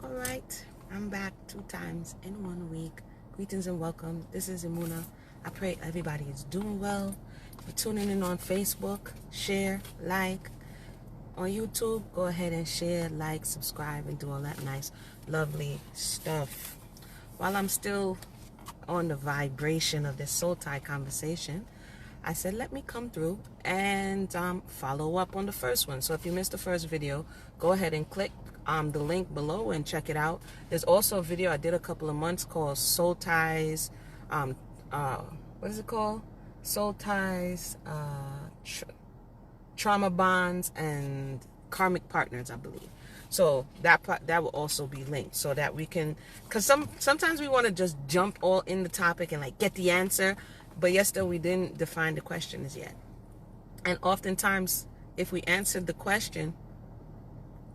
All right, I'm back 2 times in 1 week. Greetings and welcome. This is Imuna. I pray everybody is doing well. If you're tuning in on Facebook, share, like. On YouTube, go ahead and share, like, subscribe, and do all that nice, lovely stuff. While I'm still on the vibration of this soul tie conversation, I said, let me come through and follow up on the first one. So if you missed the first video, go ahead and click the link below and check it out. There's also a video I did a couple of months called Soul Ties. What is it called? Soul Ties, Trauma Bonds, and Karmic Partners, I believe. So that will also be linked so that we can, because sometimes we want to just jump all in the topic and like get the answer, but yes, still we didn't define the question as yet. And oftentimes, if we answered the question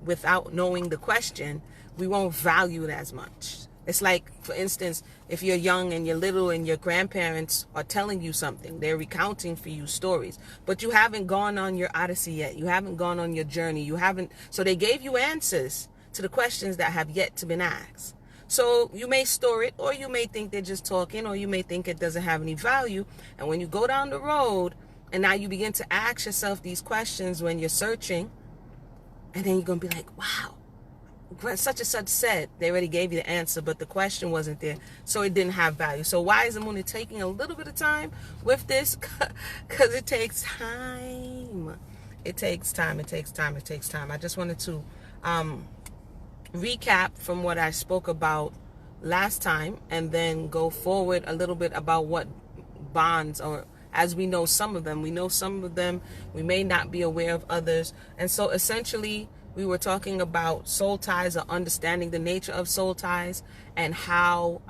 without knowing the question, we won't value it as much. It's like, for instance, if you're young and you're little and your grandparents are telling you something, they're recounting for you stories, but you haven't gone on your odyssey yet. You haven't gone on your journey. So they gave you answers to the questions that have yet to been asked. So you may store it, or you may think they're just talking, or you may think it doesn't have any value. And when you go down the road and now you begin to ask yourself these questions when you're searching, and then you're going to be like, wow, such and such said, they already gave you the answer, but the question wasn't there, so it didn't have value. So why is the moon taking a little bit of time with this? Because it takes time. It takes time. I just wanted to recap from what I spoke about last time, and then go forward a little bit about what bonds, or as we know some of them, we may not be aware of others. And so essentially, we were talking about soul ties, or understanding the nature of soul ties, and how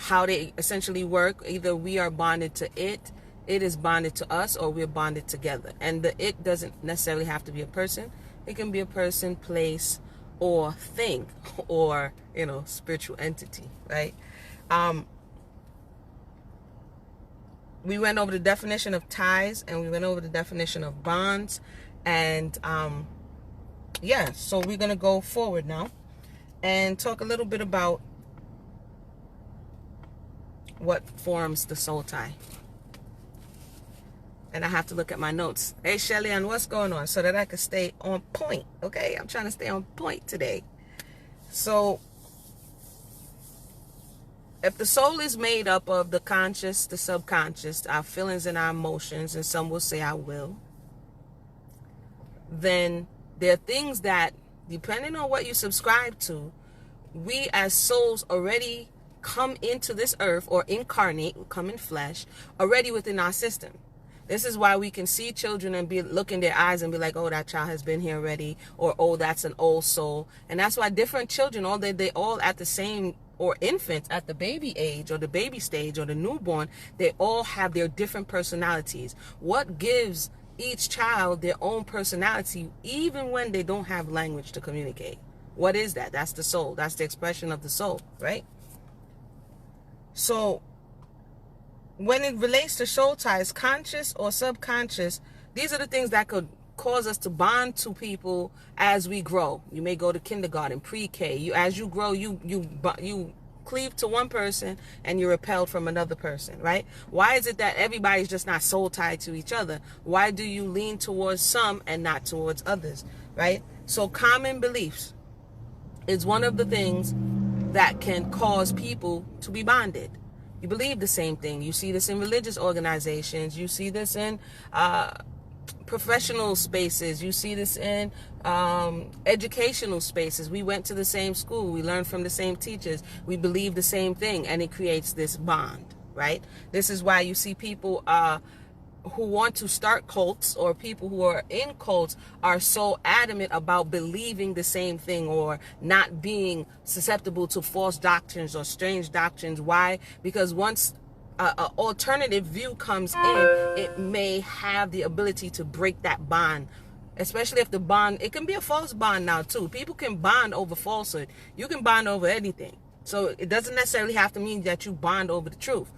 they essentially work. Either we are bonded to it is bonded to us, or we're bonded together. And the it doesn't necessarily have to be a person. It can be a person, place, or thing, or spiritual entity, right? We went over the definition of ties, and we went over the definition of bonds, and yeah, so we're going to go forward now and talk a little bit about what forms the soul tie. And I have to look at my notes. Hey, Shelly, and what's going on, so that I can stay on point, okay? I'm trying to stay on point today. So, if the soul is made up of the conscious, the subconscious, our feelings and our emotions, and some will say our will, then there are things that, depending on what you subscribe to, we as souls already come into this earth, or incarnate, come in flesh, already within our system. This is why we can see children and look in their eyes and be like, oh, that child has been here already, or oh, that's an old soul. And that's why different children, they all at the same, or infants at the baby age, or the baby stage, or the newborn, they all have their different personalities. What gives each child their own personality, even when they don't have language to communicate? What is that? That's the soul. That's the expression of the soul, right? So when it relates to soul ties, conscious or subconscious, these are the things that could cause us to bond to people as we grow. You may go to kindergarten, pre-K. As you grow, you cleave to one person and you're repelled from another person, right? Why is it that everybody's just not soul tied to each other? Why do you lean towards some and not towards others, right? So common beliefs is one of the things that can cause people to be bonded. You believe the same thing. You see this in religious organizations. You see this in professional spaces. You see this in educational spaces. We went to the same school. We learned from the same teachers. We believe the same thing, and it creates this bond, right? This is why you see people who want to start cults, or people who are in cults, are so adamant about believing the same thing, or not being susceptible to false doctrines or strange doctrines. Why? Because once an alternative view comes in, it may have the ability to break that bond, especially if the bond, it can be a false bond now too. People can bond over falsehood. You can bond over anything. So it doesn't necessarily have to mean that you bond over the truth,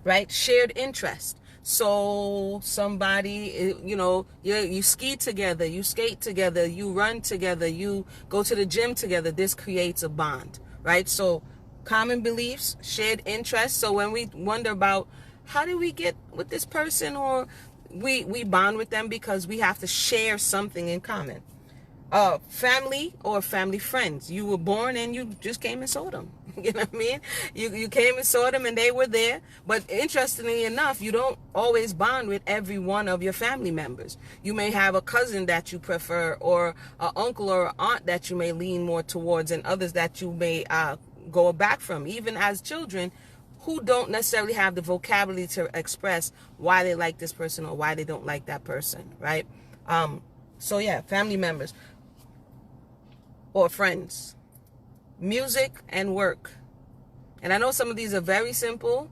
right? Shared interest. soul somebody. You know, you ski together, you skate together, you run together, you go to the gym together. This creates a bond, right? So common beliefs, shared interests. So when we wonder about how did we get with this person, or we bond with them because we have to share something in common. Family or family friends. You were born and you just came and saw them. You know what I mean? You came and saw them and they were there. But interestingly enough, you don't always bond with every one of your family members. You may have a cousin that you prefer, or an uncle or an aunt that you may lean more towards, and others that you may go back from, even as children, who don't necessarily have the vocabulary to express why they like this person or why they don't like that person, right? So yeah, family members or friends, music and work. And I know some of these are very simple,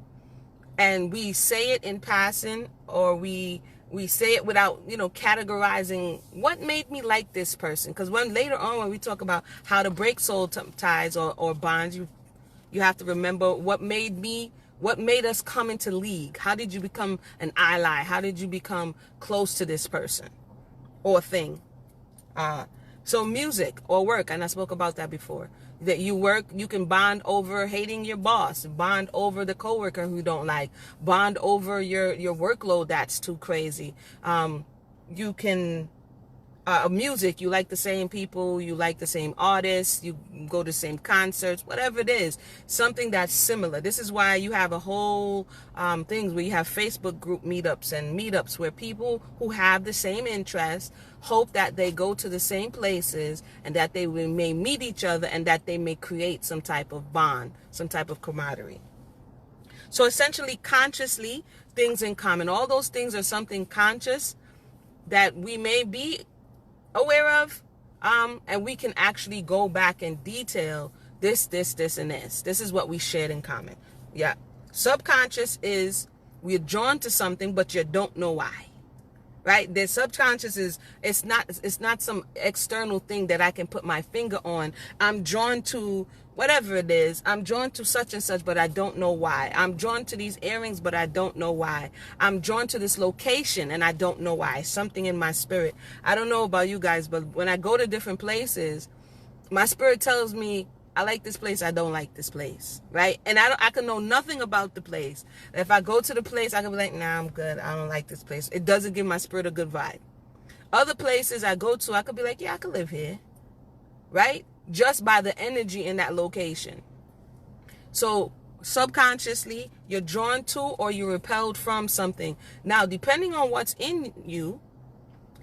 and we say it in passing, or we say it without, you know, categorizing what made me like this person. Because later on when we talk about how to break soul ties or bonds, you have to remember what made us come into league. How did you become an ally? How did you become close to this person or thing? So music or work, and I spoke about that before. That you can bond over hating your boss, bond over the coworker who you don't like, bond over your workload that's too crazy. You can music, you like the same people, you like the same artists, you go to the same concerts, whatever it is, something that's similar. This is why you have a whole things where you have Facebook group meetups and meetups where people who have the same interests hope that they go to the same places and that they may meet each other and that they may create some type of bond, some type of camaraderie. So essentially, consciously, things in common. All those things are something conscious that we may be aware of, and we can actually go back and detail this, and this. This is what we shared in common. Yeah. Subconscious is we're drawn to something, but you don't know why. Right? The subconscious is, it's not some external thing that I can put my finger on. I'm drawn to whatever it is. I'm drawn to such and such, but I don't know why. I'm drawn to these earrings, but I don't know why. I'm drawn to this location and I don't know why. Something in my spirit. I don't know about you guys, but when I go to different places, my spirit tells me, I like this place, I don't like this place, right? And I can know nothing about the place. If I go to the place, I can be like, nah, I'm good. I don't like this place. It doesn't give my spirit a good vibe. Other places I go to, I could be like, yeah, I could live here, right? Just by the energy in that location. So subconsciously, you're drawn to or you're repelled from something. Now, depending on what's in you,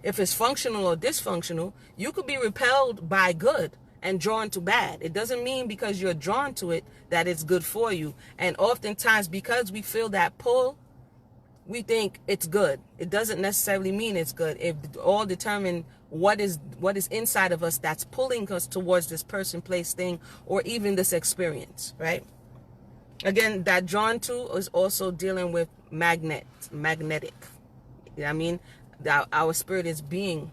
if it's functional or dysfunctional, you could be repelled by good and drawn to bad. It doesn't mean because you're drawn to it that it's good for you. And oftentimes, because we feel that pull, we think it's good. It doesn't necessarily mean it's good. It all determine what is inside of us that's pulling us towards this person, place, thing, or even this experience, right? Again, that drawn to is also dealing with magnetic. You know what I mean? Our spirit is being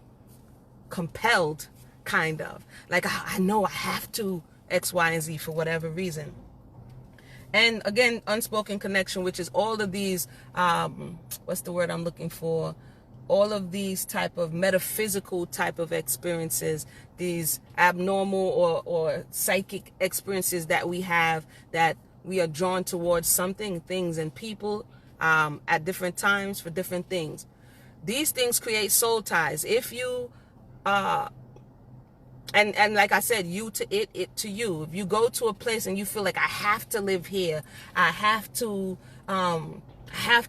compelled, kind of. Like, I know I have to X, Y, and Z for whatever reason. And again, unspoken connection, which is all of these, what's the word I'm looking for? All of these type of metaphysical type of experiences, these abnormal or psychic experiences that we have, that we are drawn towards something, things, and people at different times for different things. These things create soul ties. If you and like I said, you to it to you. If you go to a place and you feel like I have to live here, I have to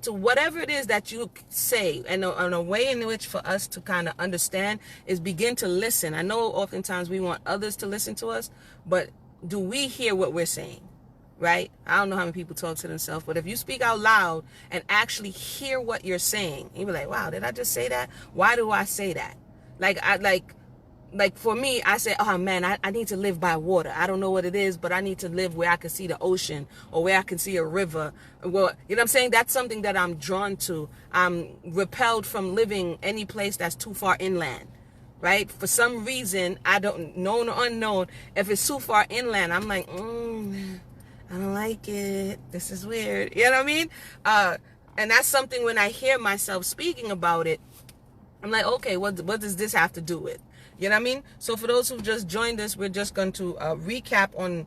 whatever it is that you say, and a way in which for us to kind of understand is begin to listen. I know oftentimes we want others to listen to us, but do we hear what we're saying? Right? I don't know how many people talk to themselves, but if you speak out loud and actually hear what you're saying, you'll be like, wow, did I just say that? Why do I say that? Like for me, I say, oh man, I need to live by water. I don't know what it is, but I need to live where I can see the ocean or where I can see a river. Well, you know what I'm saying? That's something that I'm drawn to. I'm repelled from living any place that's too far inland, right? For some reason, I don't, known or unknown, if it's too far inland, I'm like, I don't like it. This is weird. You know what I mean? And that's something when I hear myself speaking about it, I'm like, okay, what does this have to do with? You know what I mean? So for those who've just joined us, we're just going to recap on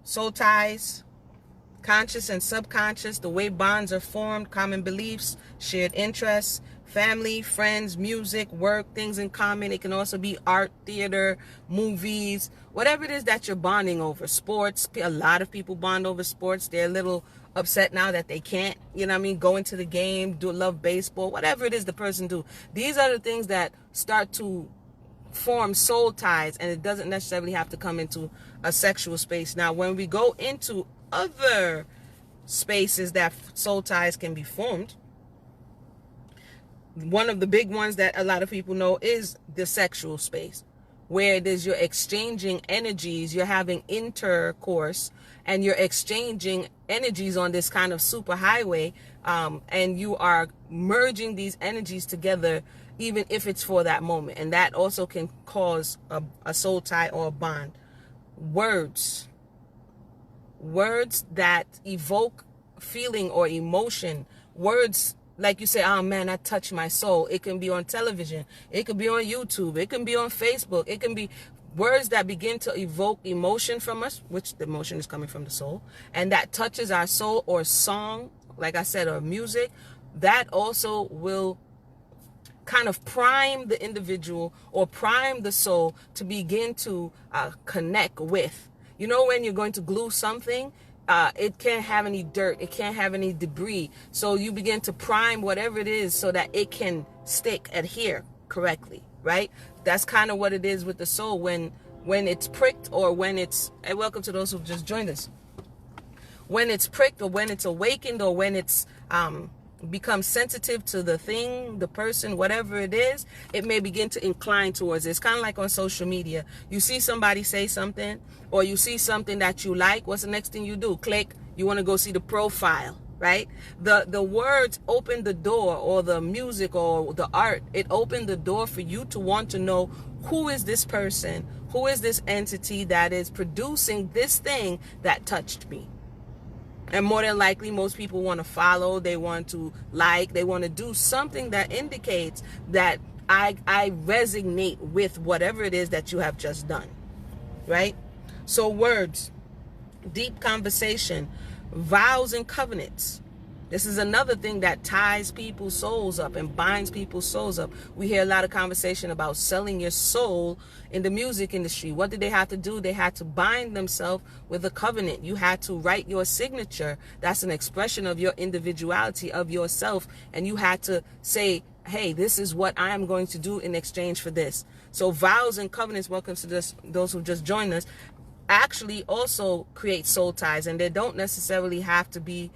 soul ties, conscious and subconscious, the way bonds are formed, common beliefs, shared interests, family, friends, music, work, things in common. It can also be art, theater, movies, whatever it is that you're bonding over. Sports, a lot of people bond over sports. They're a little upset now that they can't, you know what I mean, go into the game, love baseball, whatever it is the person do. These are the things that start to form soul ties, and it doesn't necessarily have to come into a sexual space. Now, when we go into other spaces that soul ties can be formed, one of the big ones that a lot of people know is the sexual space, where it is you're exchanging energies, you're having intercourse, and you're exchanging energies on this kind of super highway, and you are merging these energies together, even if it's for that moment. And that also can cause a soul tie or a bond. Words that evoke feeling or emotion, words like you say, oh man, that touched my soul. It can be on television, it could be on YouTube, it can be on Facebook, it can be words that begin to evoke emotion from us, which the emotion is coming from the soul, and that touches our soul. Or song, like I said, or music, that also will kind of prime the individual or prime the soul to begin to connect with. You know, when you're going to glue something, it can't have any dirt, it can't have any debris. So you begin to prime whatever it is so that it can adhere correctly, right? That's kind of what it is with the soul when it's pricked, or when it's, and welcome to those who've just joined us. When it's pricked, or when it's awakened, or when it's become sensitive to the thing, the person, whatever it is, it may begin to incline towards it. It's kind of like on social media. You see somebody say something, or you see something that you like. What's the next thing you do? Click. You want to go see the profile, right? The words open the door, or the music or the art, it opened the door for you to want to know, who is this person? Who is this entity that is producing this thing that touched me? And more than likely, most people want to follow, they want to like, they want to do something that indicates that I resonate with whatever it is that you have just done, right? So words, deep conversation, vows and covenants. This is another thing that ties people's souls up and binds people's souls up. We hear a lot of conversation about selling your soul in the music industry. What did they have to do? They had to bind themselves with a covenant. You had to write your signature. That's an expression of your individuality, of yourself. And you had to say, hey, this is what I am going to do in exchange for this. So vows and covenants, welcome to those who just joined us, actually also create soul ties. And they don't necessarily have to be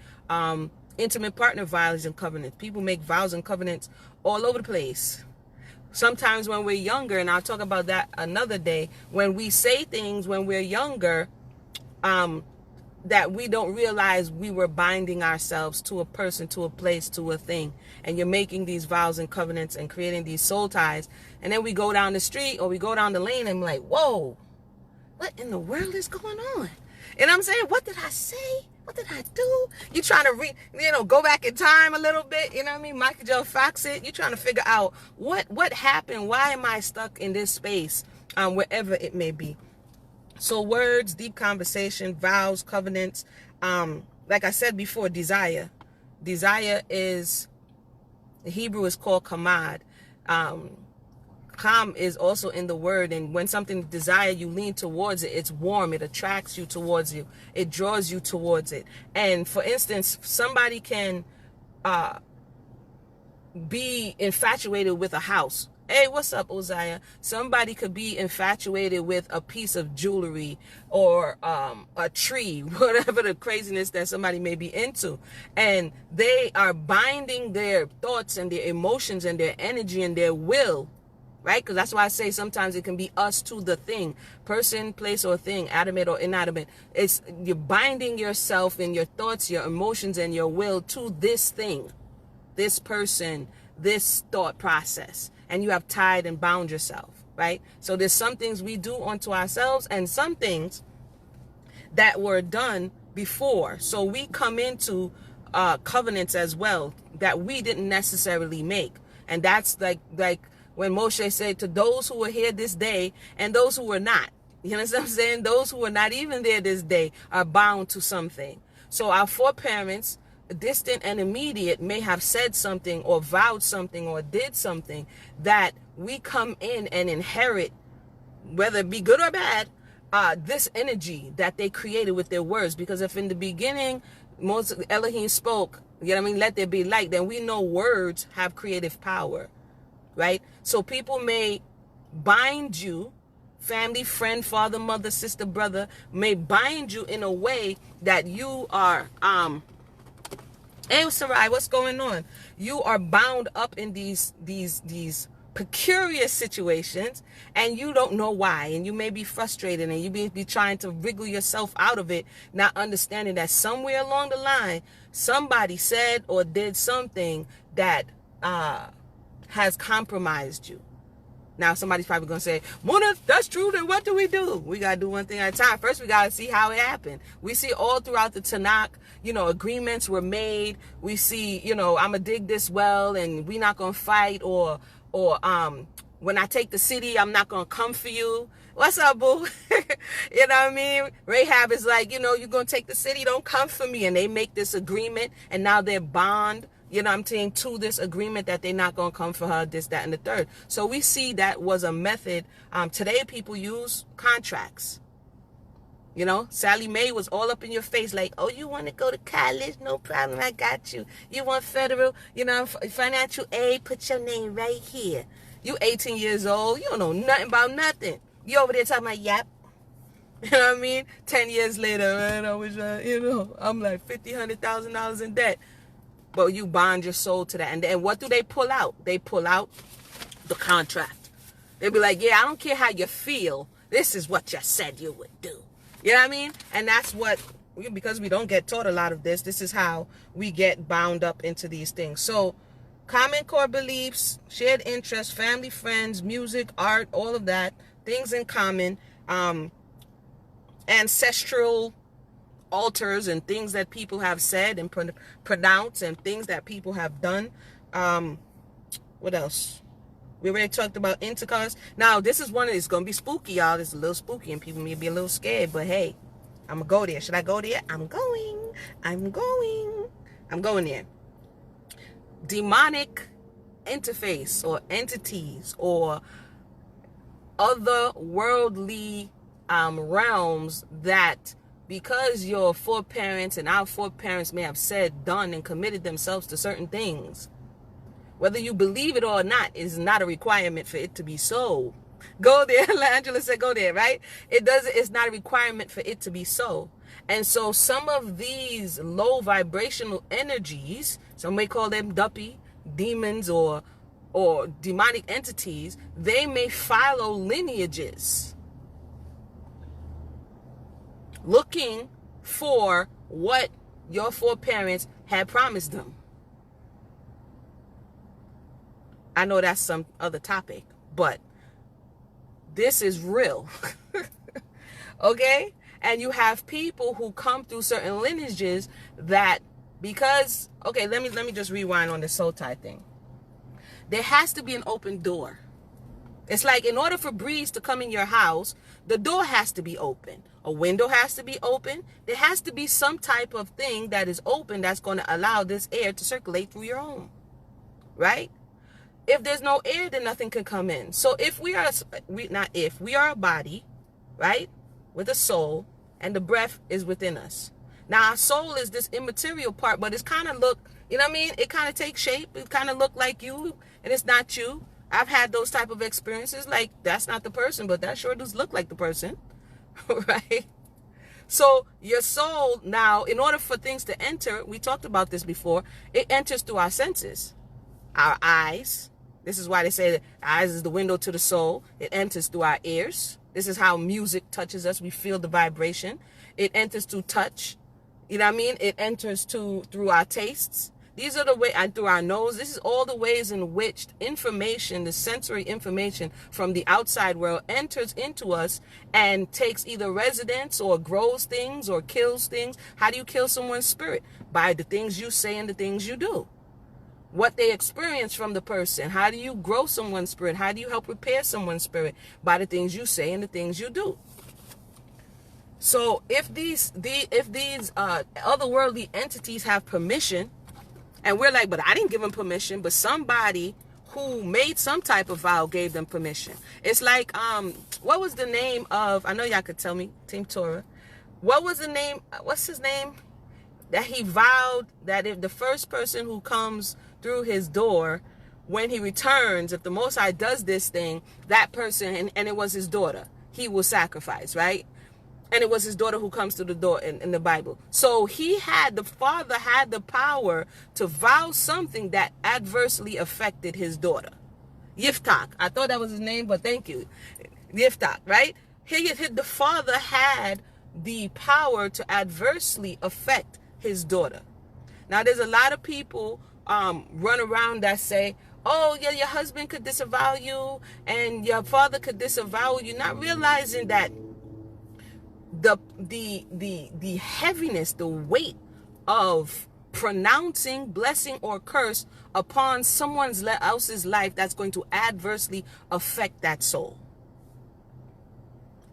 intimate partner vows and covenants. People make vows and covenants all over the place. Sometimes when we're younger, and I'll talk about that another day, when we say things when we're younger, that we don't realize we were binding ourselves to a person, to a place, to a thing. And you're making these vows and covenants and creating these soul ties. And then we go down the street, or we go down the lane, and I'm like, whoa, what in the world is going on? And I'm saying, what did I say? What did I do? You trying to go back in time a little bit, you know what I mean? Michael J. Fox it. You're trying to figure out what happened? Why am I stuck in this space, wherever it may be? So words, deep conversation, vows, covenants. Like I said before, desire. Desire is, the Hebrew is called kamad. Kam is also in the word, and when something desire, you lean towards it. It's warm. It attracts you towards you. It draws you towards it. And for instance, somebody can be infatuated with a house. Hey, what's up, Uzziah? Somebody could be infatuated with a piece of jewelry, or a tree, whatever the craziness that somebody may be into. And they are binding their thoughts and their emotions and their energy and their will, right? Because that's why I say sometimes it can be us to the thing, person, place, or thing, adamant or inanimate. It's you're binding yourself and your thoughts, your emotions, and your will to this thing, this person, this thought process. And you have tied and bound yourself, right? So there's some things we do unto ourselves, and some things that were done before. So we come into covenants as well that we didn't necessarily make. And that's like when Moshe said, to those who were here this day and those who were not. You know what I'm saying? Those who were not even there this day are bound to something. So our foreparents, distant and immediate, may have said something or vowed something or did something that we come in and inherit, whether it be good or bad, this energy that they created with their words. Because if in the beginning Moses Elohim spoke, you know what I mean, let there be light, then we know words have creative power, right? So people may bind you, family, friend, father, mother, sister, brother, may bind you in a way that you are, hey, Sarai, what's going on? You are bound up in these precarious situations, and you don't know why, and you may be frustrated, and you be trying to wriggle yourself out of it, not understanding that somewhere along the line somebody said or did something that has compromised you. Now somebody's probably gonna say, Mona, that's true, then what do? We gotta do one thing at a time. First we gotta see how it happened. We see all throughout the Tanakh, you know, agreements were made. We see, you know, I'm gonna dig this well and we not gonna fight, or when I take the city, I'm not gonna come for you. What's up, boo? You know what I mean? Rahab is like, you know, you're gonna take the city, don't come for me. And they make this agreement, and now they're bond, you know what I'm saying, to this agreement that they're not gonna come for her, this, that, and the third. So we see that was a method. Today people use contracts. You know, Sally Mae was all up in your face like, oh, you want to go to college? No problem, I got you. You want federal, you know, financial aid? Put your name right here. You 18 years old, you don't know nothing about nothing. You over there talking about, yep. You know what I mean? 10 years later, man, I wish you know, I'm like $50,000 in debt. But you bond your soul to that. And then what do they pull out? They pull out the contract. They be like, yeah, I don't care how you feel. This is what you said you would do. You know what I mean? And that's what, because we don't get taught a lot of this, this is how we get bound up into these things. So common core beliefs, shared interests, family, friends, music, art, all of that, things in common, ancestral altars and things that people have said and pronounced, and things that people have done. What else? We already talked about intercourse. Now, this is one of these going to be spooky, y'all. It's a little spooky, and people may be a little scared, but hey, I'm going to go there. Should I go there? I'm going there. Demonic interface or entities or otherworldly realms that, because your foreparents and our foreparents may have said, done, and committed themselves to certain things, whether you believe it or not, is not a requirement for it to be so. Go there. Angela said go there, right? It's not a requirement for it to be so. And so some of these low vibrational energies, some may call them duppy, demons, or demonic entities, they may follow lineages, looking for what your foreparents had promised them. I know that's some other topic, but this is real. Okay? And you have people who come through certain lineages that, because, okay, let me just rewind on the soul tie thing. There has to be an open door. It's like, in order for breeze to come in your house, the door has to be open. A window has to be open. There has to be some type of thing that is open that's going to allow this air to circulate through your home. Right? If there's no air, then nothing can come in. So if we are a body, right, with a soul, and the breath is within us. Now, our soul is this immaterial part, but it's kind of look, you know what I mean? It kind of takes shape. It kind of look like you, and it's not you. I've had those type of experiences. Like, that's not the person, but that sure does look like the person, right? So your soul, now, in order for things to enter, we talked about this before, it enters through our senses. Our eyes. This is why they say that eyes is the window to the soul. It enters through our ears. This is how music touches us. We feel the vibration. It enters through touch. You know what I mean? It enters through our tastes. These are the way, and through our nose. This is all the ways in which information, the sensory information from the outside world enters into us and takes either residence or grows things or kills things. How do you kill someone's spirit? By the things you say and the things you do. What they experience from the person. How do you grow someone's spirit? How do you help repair someone's spirit? By the things you say and the things you do. So if these otherworldly entities have permission, and we're like, but I didn't give them permission, but somebody who made some type of vow gave them permission. It's like, what was the name of, I know y'all could tell me, Team Torah. What was the name, what's his name? That he vowed that if the first person who comes through his door, when he returns, if the Most High does this thing, that person, and it was his daughter, he will sacrifice, right? And it was his daughter who comes through the door in the Bible. So the father had the power to vow something that adversely affected his daughter. Yiftach. I thought that was his name, but thank you. Yiftach, right? The father had the power to adversely affect his daughter. Now, there's a lot of people run around that say, oh, yeah, your husband could disavow you and your father could disavow you, not realizing that the heaviness, the weight of pronouncing blessing or curse upon someone else's life that's going to adversely affect that soul.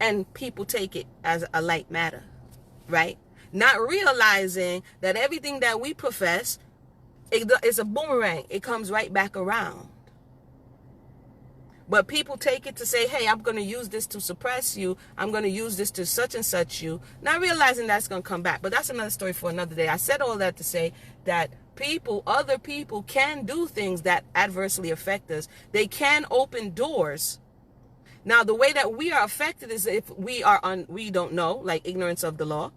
And people take it as a light matter, right? Not realizing that everything that we profess is a boomerang. It comes right back around. But people take it to say, hey, I'm going to use this to suppress you. I'm going to use this to such and such you. Not realizing that's going to come back. But that's another story for another day. I said all that to say that other people can do things that adversely affect us. They can open doors. Now, the way that we are affected is if we don't know, like ignorance of the law,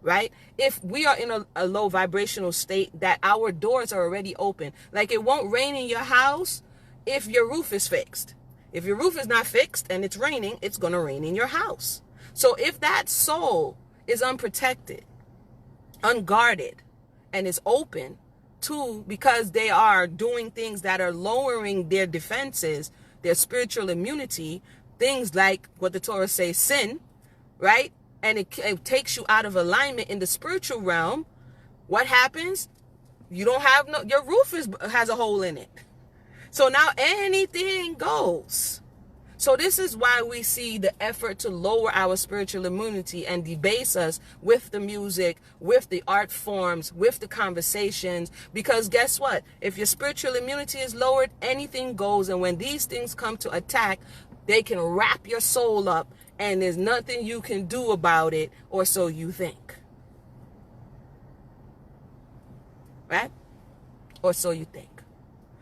right? If we are in a low vibrational state, that our doors are already open. Like it won't rain in your house if your roof is fixed. If your roof is not fixed and it's raining, it's going to rain in your house. So if that soul is unprotected, unguarded, and is open to, because they are doing things that are lowering their defenses, their spiritual immunity, things like what the Torah says, sin, right? And it takes you out of alignment in the spiritual realm. What happens? You don't have your roof has a hole in it. So now anything goes. So this is why we see the effort to lower our spiritual immunity and debase us with the music, with the art forms, with the conversations. Because guess what? If your spiritual immunity is lowered, anything goes. And when these things come to attack, they can wrap your soul up and there's nothing you can do about it, or so you think. Right? Or so you think.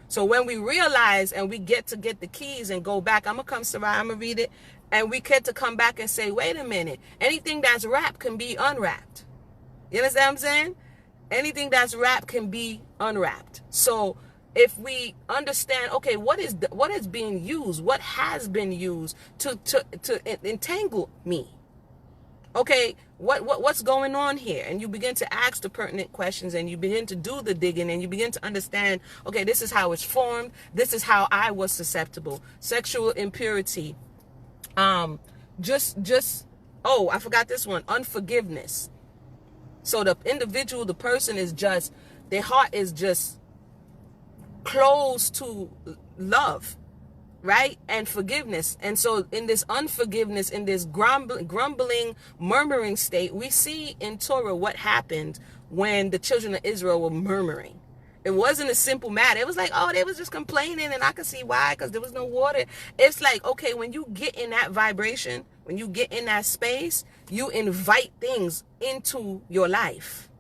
So when we realize and we get the keys and go back, I'm going to come, Sarai, I'm going to read it. And we get to come back and say, wait a minute. Anything that's wrapped can be unwrapped. You understand what I'm saying? Anything that's wrapped can be unwrapped. So if we understand, okay, what is being used? What has been used to entangle me? Okay, what's going on here? And you begin to ask the pertinent questions and you begin to do the digging and you begin to understand, okay, this is how it's formed. This is how I was susceptible. Sexual impurity. Oh, I forgot this one. Unforgiveness. So the individual, the person is just, their heart is just close to love. Right? And forgiveness. And so in this unforgiveness, in this grumbling, murmuring state, we see in Torah what happened when the children of Israel were murmuring. It wasn't a simple matter. It was like, oh, they was just complaining, and I could see why, because there was no water. It's like, okay, when you get in that vibration, when you get in that space, you invite things into your life.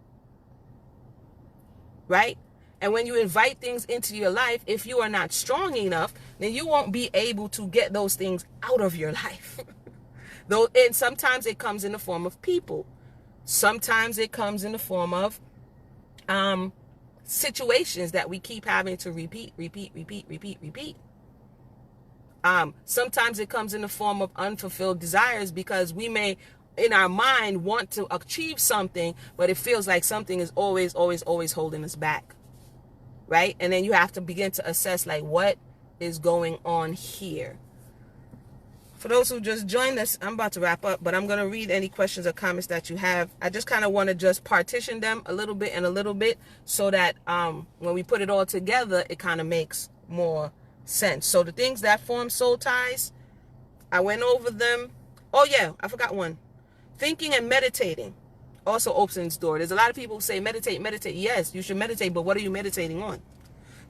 Right? And when you invite things into your life, if you are not strong enough, then you won't be able to get those things out of your life. And sometimes it comes in the form of people. Sometimes it comes in the form of situations that we keep having to repeat. Sometimes it comes in the form of unfulfilled desires, because we may, in our mind, want to achieve something, but it feels like something is always holding us back. right? And then you have to begin to assess, like, what is going on here. For those who just joined us, I'm about to wrap up, but I'm going to read any questions or comments that you have. I just kind of want to just partition them a little bit and a little bit so that when we put it all together, it kind of makes more sense. So the things that form soul ties, I went over them. Oh yeah, I forgot one. Thinking and meditating also opens door. There's a lot of people who say meditate. Yes, you should meditate, but what are you meditating on?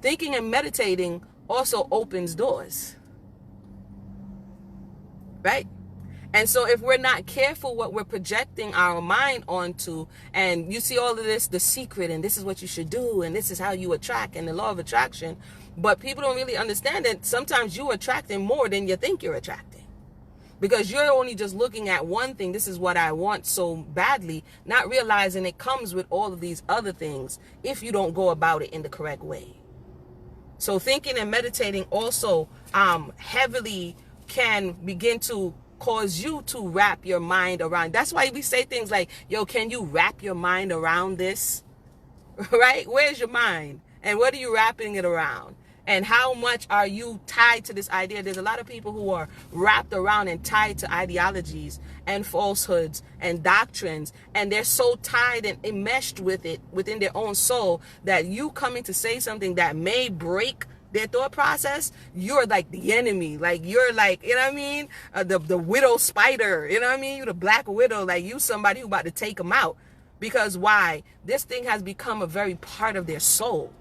Thinking and meditating also opens doors. Right? And so if we're not careful what we're projecting our mind onto, and you see all of this, the secret, and this is what you should do, and this is how you attract, and the law of attraction, but people don't really understand that sometimes you're attracting more than you think you're attracting. Because you're only just looking at one thing, this is what I want so badly, not realizing it comes with all of these other things if you don't go about it in the correct way. So thinking and meditating also heavily can begin to cause you to wrap your mind around. That's why we say things like, yo, can you wrap your mind around this? Right? Where's your mind? And what are you wrapping it around? And how much are you tied to this idea? There's a lot of people who are wrapped around and tied to ideologies and falsehoods and doctrines. And they're so tied and enmeshed with it within their own soul that you coming to say something that may break their thought process, you're like the enemy. Like, you're like, you know what I mean? The widow spider, you know what I mean? You're the black widow, like you somebody who about to take them out. Because why? This thing has become a very part of their soul.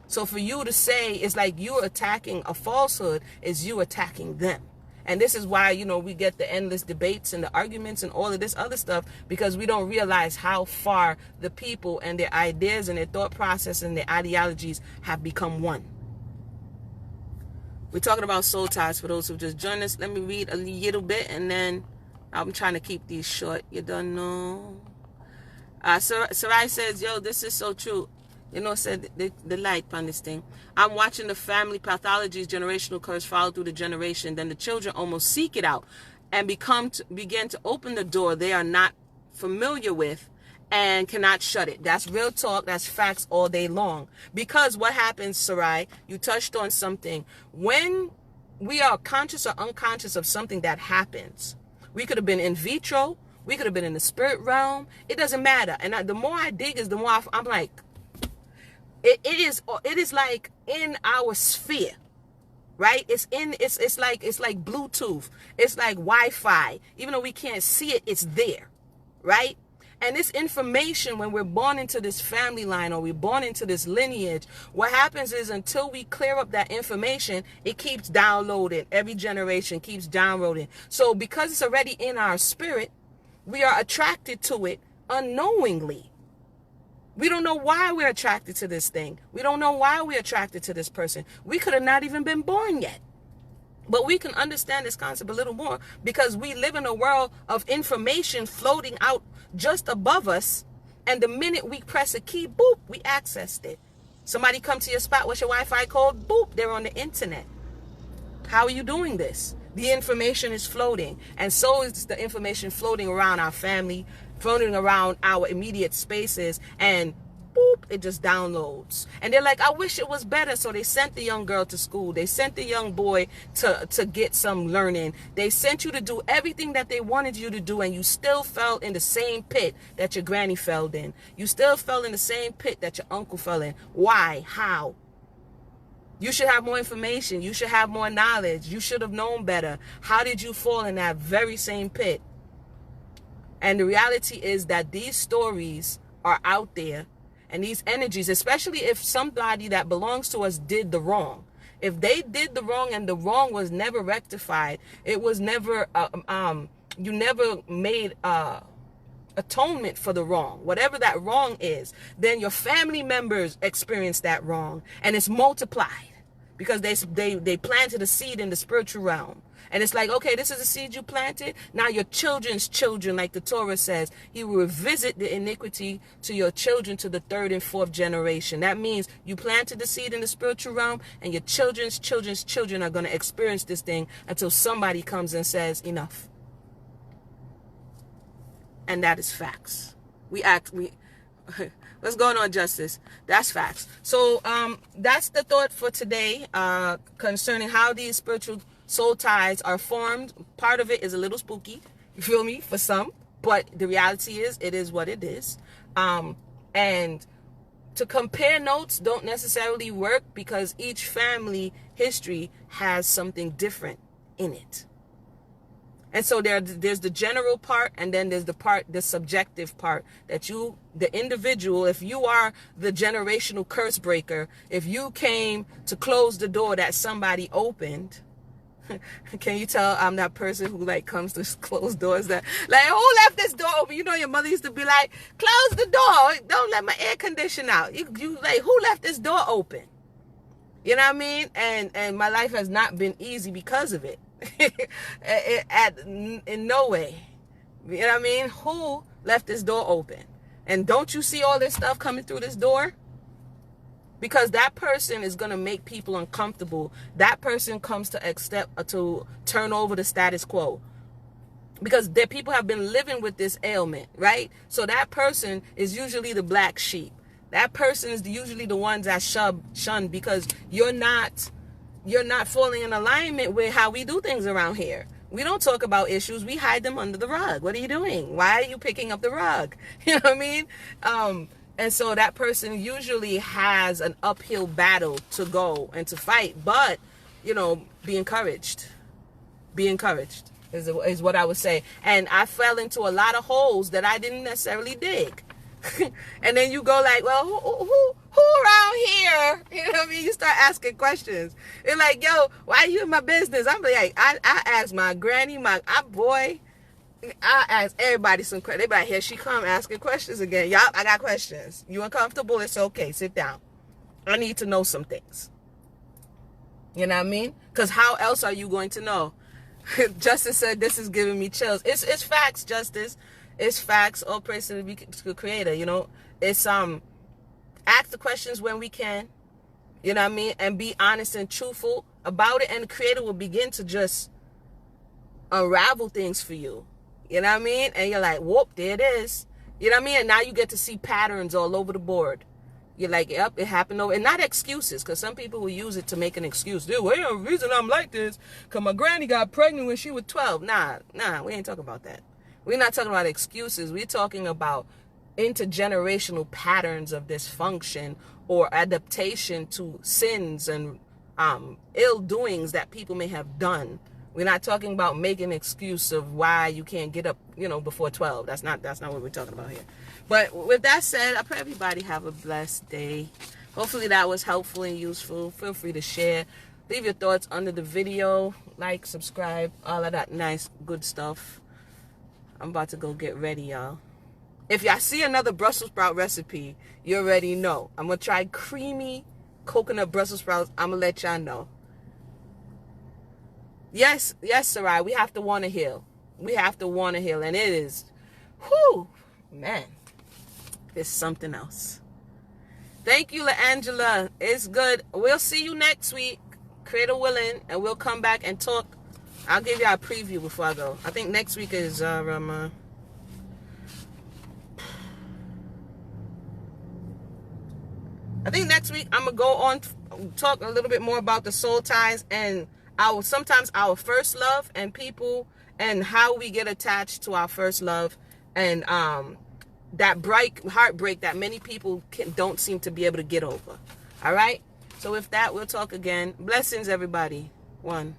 So for you to say it's like you're attacking a falsehood is you attacking them. And this is why, you know, we get the endless debates and the arguments and all of this other stuff, because we don't realize how far the people and their ideas and their thought process and their ideologies have become one. We're talking about soul ties for those who just joined us. Let me read a little bit, and then I'm trying to keep these short. You don't know. Sarai says, yo, this is so true. You know, said the light on this thing. I'm watching the family pathologies, generational curse follow through the generation. Then the children almost seek it out and begin to open the door they are not familiar with and cannot shut it. That's real talk. That's facts all day long. Because what happens, Sarai, you touched on something. When we are conscious or unconscious of something that happens, we could have been in vitro, we could have been in the spirit realm. It doesn't matter. And the more I dig is the more I'm like, it is like in our sphere, right? It's like Bluetooth. It's like Wi-Fi. Even though we can't see it, it's there, right? And this information, when we're born into this family line or we're born into this lineage, what happens is until we clear up that information, it keeps downloading. Every generation keeps downloading. So because it's already in our spirit, we are attracted to it unknowingly. We don't know why we're attracted to this thing. We don't know why we're attracted to this person. We could have not even been born yet. But we can understand this concept a little more because we live in a world of information floating out just above us. And the minute we press a key, boop, we accessed it. Somebody come to your spot, what's your Wi-Fi code? Boop, they're on the internet. How are you doing this? The information is floating. And so is the information floating around our family, floating around our immediate spaces, and boop, it just downloads. And they're like, I wish it was better. So they sent the young girl to school. They sent the young boy to get some learning. They sent you to do everything that they wanted you to do, and you still fell in the same pit that your granny fell in. You still fell in the same pit that your uncle fell in. Why? How? You should have more information. You should have more knowledge. You should have known better. How did you fall in that very same pit? And the reality is that these stories are out there, and these energies, especially if somebody that belongs to us did the wrong. If they did the wrong and the wrong was never rectified, it was never, you never made atonement for the wrong, whatever that wrong is, then your family members experience that wrong, and it's multiplied because they planted a seed in the spiritual realm. And it's like, okay, this is a seed you planted. Now your children's children, like the Torah says, he will revisit the iniquity to your children to the 3rd and 4th generation. That means you planted the seed in the spiritual realm, and your children's children's children are going to experience this thing until somebody comes and says enough. And that is facts. What's going on, Justice? That's facts. So that's the thought for today concerning how these spiritual soul ties are formed. Part of it is a little spooky, you feel me, for some, but the reality is it is what it is. And to compare notes don't necessarily work because each family history has something different in it. And so there's the general part, and then there's the subjective part that you, the individual, if you are the generational curse breaker, if you came to close the door that somebody opened, can you tell I'm that person who like comes to close doors that like, who left this door open? You know, your mother used to be like, close the door, don't let my air condition out. You like, who left this door open? You know what I mean? And my life has not been easy because of it. In no way. You know what I mean? Who left this door open? And don't you see all this stuff coming through this door? Because that person is going to make people uncomfortable. That person comes to accept, to turn over the status quo. Because people have been living with this ailment, right? So that person is usually the black sheep. That person is usually the ones that shunned because you're not falling in alignment with how we do things around here. We don't talk about issues. We hide them under the rug. What are you doing? Why are you picking up the rug? You know what I mean? And so that person usually has an uphill battle to go and to fight. But, you know, be encouraged. Be encouraged is what I would say. And I fell into a lot of holes that I didn't necessarily dig. And then you go like, well, who around here? You know what I mean? You start asking questions. It's like, yo, why are you in my business? I'm like, I asked my granny, my boy, I ask everybody some questions. They be like, here she come asking questions again. Y'all, I got questions. You uncomfortable? It's okay. Sit down. I need to know some things. You know what I mean? Because how else are you going to know? Justice said, this is giving me chills. It's facts, Justice. It's facts. All praise to the Creator. You know, it's ask the questions when we can. You know what I mean? And be honest and truthful about it. And the Creator will begin to just unravel things for you. You know what I mean? And you're like, whoop, there it is. You know what I mean? And now you get to see patterns all over the board. You're like, yep, it happened over. And not excuses, because some people will use it to make an excuse. Dude, well, the reason I'm like this, because my granny got pregnant when she was 12. Nah, we ain't talking about that. We're not talking about excuses. We're talking about intergenerational patterns of dysfunction or adaptation to sins and ill doings that people may have done. We're not talking about making an excuse of why you can't get up, you know, before 12. That's not what we're talking about here. But with that said, I pray everybody have a blessed day. Hopefully that was helpful and useful. Feel free to share. Leave your thoughts under the video. Like, subscribe, all of that nice, good stuff. I'm about to go get ready, y'all. If y'all see another Brussels sprout recipe, you already know. I'm going to try creamy coconut Brussels sprouts. I'm going to let y'all know. Yes, Sarai, we have to want to heal. We have to want to heal. And it is, whew, man, it's something else. Thank you, LaAngela. It's good. We'll see you next week, Creator willing, and we'll come back and talk. I'll give y'all a preview before I go. I think next week is, I think next week I'm going to go on, talk a little bit more about the soul ties and sometimes our first love and people and how we get attached to our first love and that heartbreak that many people don't seem to be able to get over. All right? So with that, we'll talk again. Blessings, everybody. 1.